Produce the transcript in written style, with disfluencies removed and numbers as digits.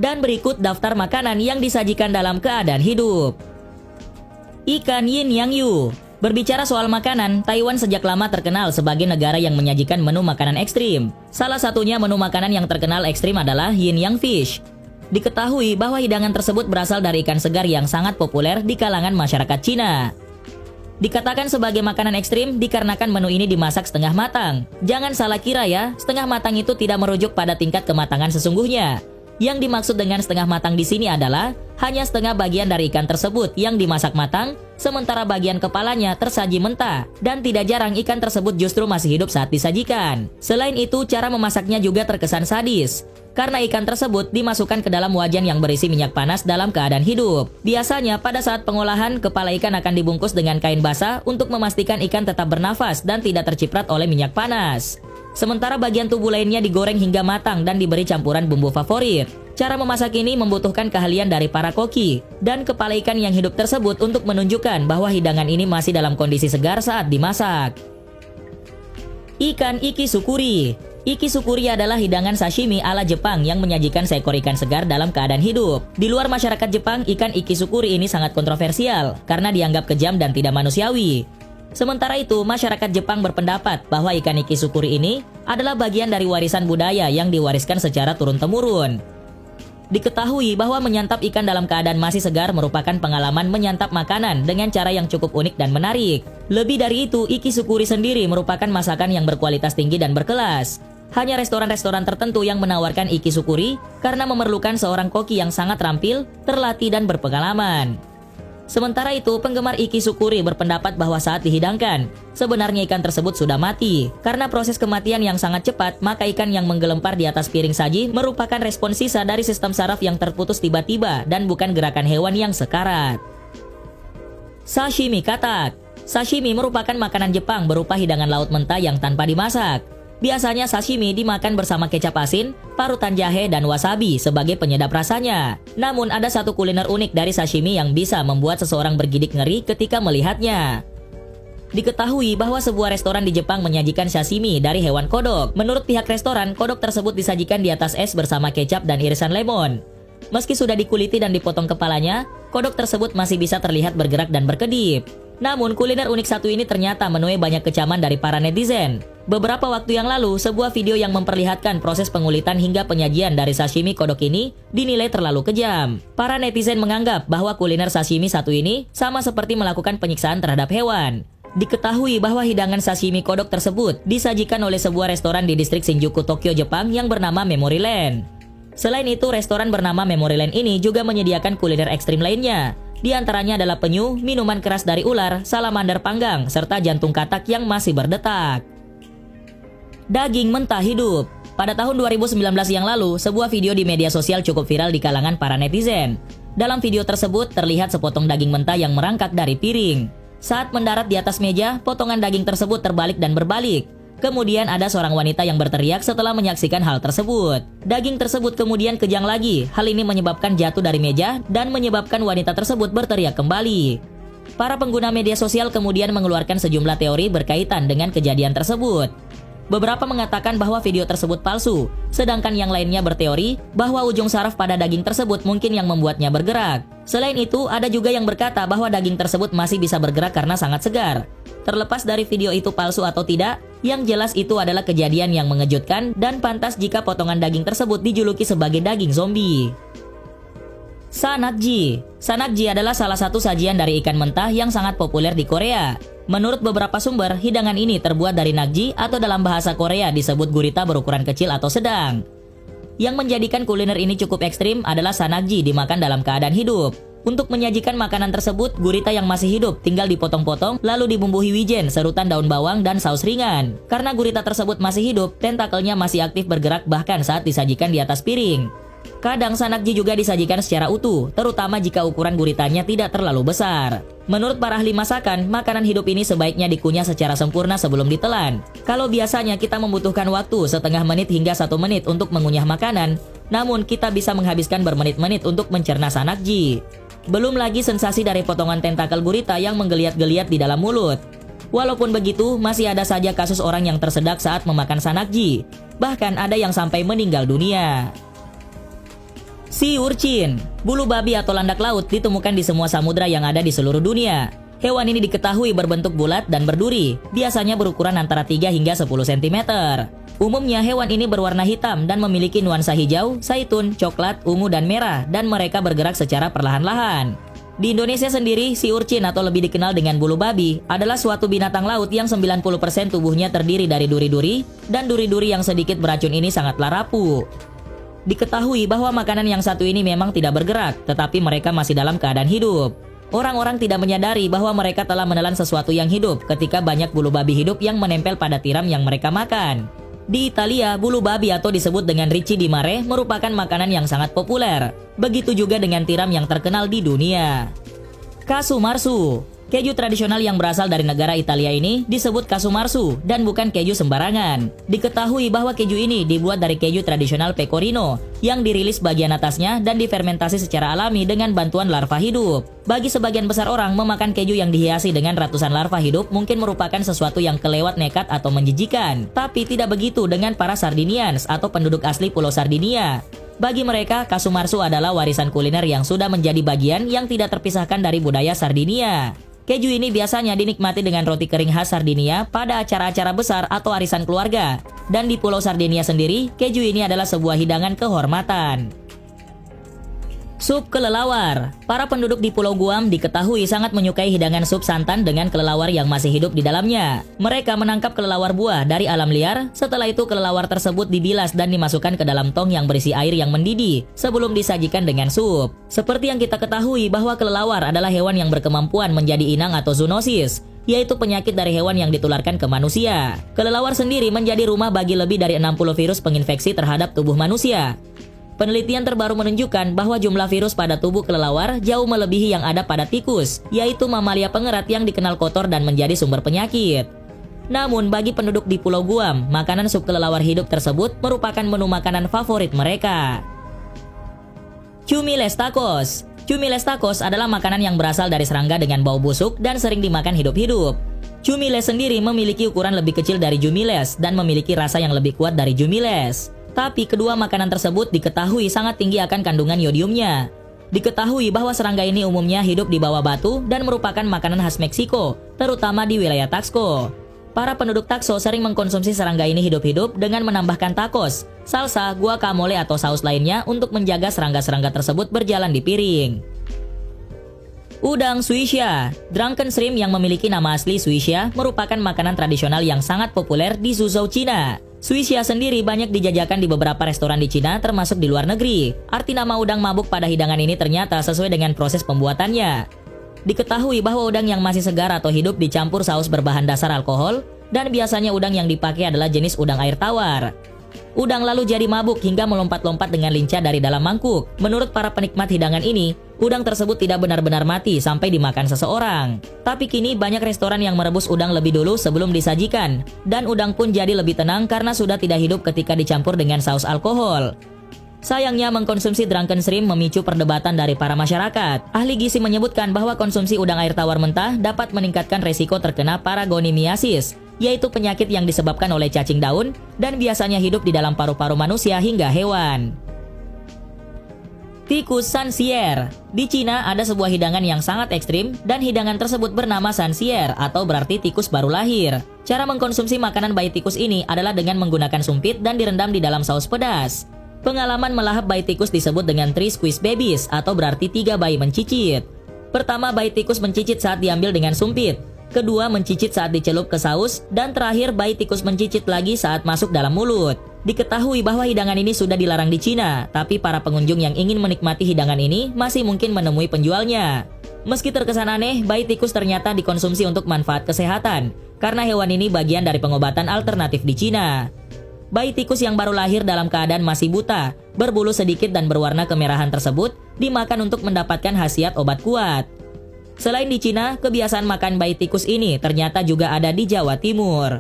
Dan berikut daftar makanan yang disajikan dalam keadaan hidup. Ikan Yin Yang Yu. Berbicara soal makanan, Taiwan sejak lama terkenal sebagai negara yang menyajikan menu makanan ekstrim. Salah satunya menu makanan yang terkenal ekstrim adalah Yin Yang Fish. Diketahui bahwa hidangan tersebut berasal dari ikan segar yang sangat populer di kalangan masyarakat Cina. Dikatakan sebagai makanan ekstrim dikarenakan menu ini dimasak setengah matang. Jangan salah kira ya, setengah matang itu tidak merujuk pada tingkat kematangan sesungguhnya. Yang dimaksud dengan setengah matang di sini adalah hanya setengah bagian dari ikan tersebut yang dimasak matang, sementara bagian kepalanya tersaji mentah, dan tidak jarang ikan tersebut justru masih hidup saat disajikan. Selain itu, cara memasaknya juga terkesan sadis, karena ikan tersebut dimasukkan ke dalam wajan yang berisi minyak panas dalam keadaan hidup. Biasanya pada saat pengolahan, kepala ikan akan dibungkus dengan kain basah untuk memastikan ikan tetap bernafas dan tidak terciprat oleh minyak panas. Sementara bagian tubuh lainnya digoreng hingga matang dan diberi campuran bumbu favorit. Cara memasak ini membutuhkan keahlian dari para koki dan kepala ikan yang hidup tersebut untuk menunjukkan bahwa hidangan ini masih dalam kondisi segar saat dimasak. Ikan ikisukuri. Ikisukuri adalah hidangan sashimi ala Jepang yang menyajikan seekor ikan segar dalam keadaan hidup. Di luar masyarakat Jepang, ikan ikisukuri ini sangat kontroversial karena dianggap kejam dan tidak manusiawi. Sementara itu, masyarakat Jepang berpendapat bahwa ikan ikisukuri ini adalah bagian dari warisan budaya yang diwariskan secara turun-temurun. Diketahui bahwa menyantap ikan dalam keadaan masih segar merupakan pengalaman menyantap makanan dengan cara yang cukup unik dan menarik. Lebih dari itu, ikisukuri sendiri merupakan masakan yang berkualitas tinggi dan berkelas. Hanya restoran-restoran tertentu yang menawarkan ikisukuri karena memerlukan seorang koki yang sangat terampil, terlatih dan berpengalaman. Sementara itu, penggemar ikisukuri berpendapat bahwa saat dihidangkan, sebenarnya ikan tersebut sudah mati. Karena proses kematian yang sangat cepat, maka ikan yang menggelempar di atas piring saji merupakan respon sisa dari sistem saraf yang terputus tiba-tiba dan bukan gerakan hewan yang sekarat. Sashimi katak. Sashimi merupakan makanan Jepang berupa hidangan laut mentah yang tanpa dimasak. Biasanya sashimi dimakan bersama kecap asin, parutan jahe, dan wasabi sebagai penyedap rasanya. Namun ada satu kuliner unik dari sashimi yang bisa membuat seseorang bergidik ngeri ketika melihatnya. Diketahui bahwa sebuah restoran di Jepang menyajikan sashimi dari hewan kodok. Menurut pihak restoran, kodok tersebut disajikan di atas es bersama kecap dan irisan lemon. Meski sudah dikuliti dan dipotong kepalanya, kodok tersebut masih bisa terlihat bergerak dan berkedip. Namun, kuliner unik satu ini ternyata menuai banyak kecaman dari para netizen. Beberapa waktu yang lalu, sebuah video yang memperlihatkan proses pengulitan hingga penyajian dari sashimi kodok ini dinilai terlalu kejam. Para netizen menganggap bahwa kuliner sashimi satu ini sama seperti melakukan penyiksaan terhadap hewan. Diketahui bahwa hidangan sashimi kodok tersebut disajikan oleh sebuah restoran di distrik Shinjuku, Tokyo, Jepang yang bernama Memory Land. Selain itu, restoran bernama Memory Land ini juga menyediakan kuliner ekstrim lainnya. Di antaranya adalah penyu, minuman keras dari ular, salamander panggang, serta jantung katak yang masih berdetak. Daging mentah hidup. Pada tahun 2019 yang lalu, sebuah video di media sosial cukup viral di kalangan para netizen. Dalam video tersebut, terlihat sepotong daging mentah yang merangkak dari piring. Saat mendarat di atas meja, potongan daging tersebut terbalik dan berbalik. Kemudian ada seorang wanita yang berteriak setelah menyaksikan hal tersebut. Daging tersebut kemudian kejang lagi. Hal ini menyebabkan jatuh dari meja dan menyebabkan wanita tersebut berteriak kembali. Para pengguna media sosial kemudian mengeluarkan sejumlah teori berkaitan dengan kejadian tersebut. Beberapa mengatakan bahwa video tersebut palsu, sedangkan yang lainnya berteori bahwa ujung saraf pada daging tersebut mungkin yang membuatnya bergerak. Selain itu, ada juga yang berkata bahwa daging tersebut masih bisa bergerak karena sangat segar. Terlepas dari video itu palsu atau tidak, yang jelas itu adalah kejadian yang mengejutkan dan pantas jika potongan daging tersebut dijuluki sebagai daging zombie. Sanakji. Sanakji adalah salah satu sajian dari ikan mentah yang sangat populer di Korea. Menurut beberapa sumber, hidangan ini terbuat dari nakji atau dalam bahasa Korea disebut gurita berukuran kecil atau sedang. Yang menjadikan kuliner ini cukup ekstrim adalah sanakji dimakan dalam keadaan hidup. Untuk menyajikan makanan tersebut, gurita yang masih hidup tinggal dipotong-potong lalu dibumbui wijen, serutan daun bawang, dan saus ringan. Karena gurita tersebut masih hidup, tentakelnya masih aktif bergerak bahkan saat disajikan di atas piring. Kadang sanakji juga disajikan secara utuh, terutama jika ukuran guritanya tidak terlalu besar. Menurut para ahli masakan, makanan hidup ini sebaiknya dikunyah secara sempurna sebelum ditelan. Kalau biasanya kita membutuhkan waktu setengah menit hingga 1 menit untuk mengunyah makanan, namun kita bisa menghabiskan bermenit-menit untuk mencerna sanakji. Belum lagi sensasi dari potongan tentakel gurita yang menggeliat-geliat di dalam mulut. Walaupun begitu, masih ada saja kasus orang yang tersedak saat memakan sanakji. Bahkan ada yang sampai meninggal dunia. Sea urchin, bulu babi atau landak laut ditemukan di semua samudra yang ada di seluruh dunia. Hewan ini diketahui berbentuk bulat dan berduri, biasanya berukuran antara 3 hingga 10 cm. Umumnya hewan ini berwarna hitam dan memiliki nuansa hijau, zaitun, coklat, ungu, dan merah, dan mereka bergerak secara perlahan-lahan. Di Indonesia sendiri, sea urchin atau lebih dikenal dengan bulu babi adalah suatu binatang laut yang 90% tubuhnya terdiri dari duri-duri, dan duri-duri yang sedikit beracun ini sangatlah rapuh. Diketahui bahwa makanan yang satu ini memang tidak bergerak, tetapi mereka masih dalam keadaan hidup. Orang-orang tidak menyadari bahwa mereka telah menelan sesuatu yang hidup ketika banyak bulu babi hidup yang menempel pada tiram yang mereka makan. Di Italia, bulu babi atau disebut dengan ricci di mare merupakan makanan yang sangat populer. Begitu juga dengan tiram yang terkenal di dunia. Casu marzu, keju tradisional yang berasal dari negara Italia ini disebut casu marzu dan bukan keju sembarangan. Diketahui bahwa keju ini dibuat dari keju tradisional pecorino yang dirilis bagian atasnya dan difermentasi secara alami dengan bantuan larva hidup. Bagi sebagian besar orang, memakan keju yang dihiasi dengan ratusan larva hidup mungkin merupakan sesuatu yang kelewat nekat atau menjijikan. Tapi tidak begitu dengan para Sardinians atau penduduk asli Pulau Sardinia. Bagi mereka, casu marzu adalah warisan kuliner yang sudah menjadi bagian yang tidak terpisahkan dari budaya Sardinia. Keju ini biasanya dinikmati dengan roti kering khas Sardinia pada acara-acara besar atau arisan keluarga. Dan di Pulau Sardinia sendiri, keju ini adalah sebuah hidangan kehormatan. Sup kelelawar. Para penduduk di Pulau Guam diketahui sangat menyukai hidangan sup santan dengan kelelawar yang masih hidup di dalamnya. Mereka menangkap kelelawar buah dari alam liar, setelah itu kelelawar tersebut dibilas dan dimasukkan ke dalam tong yang berisi air yang mendidih sebelum disajikan dengan sup. Seperti yang kita ketahui bahwa kelelawar adalah hewan yang berkemampuan menjadi inang atau zoonosis, yaitu penyakit dari hewan yang ditularkan ke manusia. Kelelawar sendiri menjadi rumah bagi lebih dari 60 virus penginfeksi terhadap tubuh manusia. Penelitian terbaru menunjukkan bahwa jumlah virus pada tubuh kelelawar jauh melebihi yang ada pada tikus, yaitu mamalia pengerat yang dikenal kotor dan menjadi sumber penyakit. Namun bagi penduduk di Pulau Guam, makanan sup kelelawar hidup tersebut merupakan menu makanan favorit mereka. Cumiles tacos. Cumiles tacos adalah makanan yang berasal dari serangga dengan bau busuk dan sering dimakan hidup-hidup. Cumiles sendiri memiliki ukuran lebih kecil dari jumiles dan memiliki rasa yang lebih kuat dari jumiles. Tapi kedua makanan tersebut diketahui sangat tinggi akan kandungan yodiumnya. Diketahui bahwa serangga ini umumnya hidup di bawah batu dan merupakan makanan khas Meksiko, terutama di wilayah Taxco. Para penduduk Taxco sering mengkonsumsi serangga ini hidup-hidup dengan menambahkan tacos, salsa, guacamole atau saus lainnya untuk menjaga serangga-serangga tersebut berjalan di piring. Udang Swisha. Drunken shrimp yang memiliki nama asli Swisha merupakan makanan tradisional yang sangat populer di Suzhou, Cina. Swisha sendiri banyak dijajakan di beberapa restoran di Cina termasuk di luar negeri. Arti nama udang mabuk pada hidangan ini ternyata sesuai dengan proses pembuatannya. Diketahui bahwa udang yang masih segar atau hidup dicampur saus berbahan dasar alkohol, dan biasanya udang yang dipakai adalah jenis udang air tawar. Udang lalu jadi mabuk hingga melompat-lompat dengan lincah dari dalam mangkuk. Menurut para penikmat hidangan ini, udang tersebut tidak benar-benar mati sampai dimakan seseorang. Tapi kini banyak restoran yang merebus udang lebih dulu sebelum disajikan, dan udang pun jadi lebih tenang karena sudah tidak hidup ketika dicampur dengan saus alkohol. Sayangnya mengkonsumsi drunken shrimp memicu perdebatan dari para masyarakat. Ahli gizi menyebutkan bahwa konsumsi udang air tawar mentah dapat meningkatkan resiko terkena paragonimiasis, yaitu penyakit yang disebabkan oleh cacing daun dan biasanya hidup di dalam paru-paru manusia hingga hewan. Tikus Sanxier. Di Cina ada sebuah hidangan yang sangat ekstrim dan hidangan tersebut bernama Sanxier atau berarti tikus baru lahir. Cara mengkonsumsi makanan bayi tikus ini adalah dengan menggunakan sumpit dan direndam di dalam saus pedas. Pengalaman melahap bayi tikus disebut dengan three squeeze babies atau berarti 3 bayi mencicit. Pertama, bayi tikus mencicit saat diambil dengan sumpit. Kedua, mencicit saat dicelup ke saus. Dan terakhir, bayi tikus mencicit lagi saat masuk dalam mulut. Diketahui bahwa hidangan ini sudah dilarang di Cina, tapi para pengunjung yang ingin menikmati hidangan ini masih mungkin menemui penjualnya. Meski terkesan aneh, bayi tikus ternyata dikonsumsi untuk manfaat kesehatan, karena hewan ini bagian dari pengobatan alternatif di Cina. Bayi tikus yang baru lahir dalam keadaan masih buta, berbulu sedikit dan berwarna kemerahan tersebut dimakan untuk mendapatkan khasiat obat kuat. Selain di Cina, kebiasaan makan bayi tikus ini ternyata juga ada di Jawa Timur.